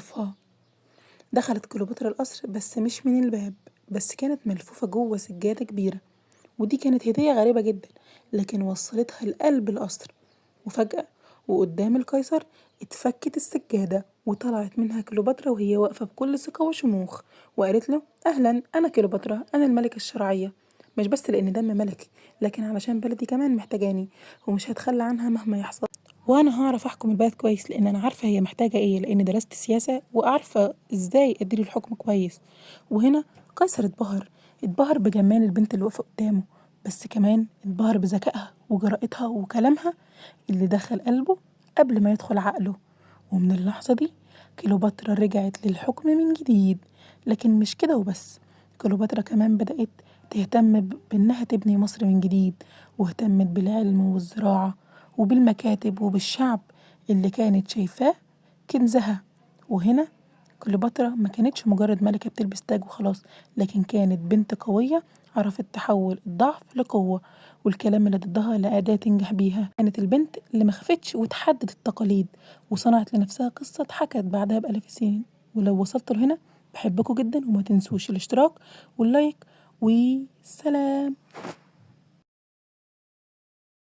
خطفها. دخلت كليوباترا القصر بس مش من الباب، بس كانت ملفوفة جوه سجادة كبيرة، ودي كانت هدية غريبة جدا لكن وصلتها لقلب القصر. وفجأة وقدام القيصر اتفكت السجادة وطلعت منها كليوباترا وهي واقفة بكل ثقة وشموخ، وقالت له: أهلا، أنا كليوباترا، أنا الملكة الشرعية، مش بس لأن دم ملكي لكن علشان بلدي كمان محتاجاني ومش هتخلى عنها مهما يحصل. وانا هعرف احكم البلد كويس لان انا عارفه هي محتاجه ايه، لان درست سياسه وعارفه ازاي ادير الحكم كويس. وهنا قيصر اتبهر بجمال البنت اللي واقفه قدامه، بس كمان اتبهر بذكائها وجرأتها وكلامها اللي دخل قلبه قبل ما يدخل عقله. ومن اللحظه دي كليوباترا رجعت للحكم من جديد. لكن مش كده وبس، كليوباترا كمان بدأت تهتم بإنها تبني مصر من جديد، واهتمت بالعلم والزراعة وبالمكاتب وبالشعب اللي كانت شايفاه كنزها. وهنا كليوباترا ما كانتش مجرد ملكة بتلبس تاج وخلاص، لكن كانت بنت قوية عرفت تحول الضعف لقوة والكلام اللي ضدها لأداة تنجح بيها. كانت البنت اللي ما خافتش وتحدت التقاليد وصنعت لنفسها قصة اتحكت بعدها بآلاف السنين. ولو وصلتوا لهنا بحبكم جدا، وما تنسوش الاشتراك واللايك، وسلام.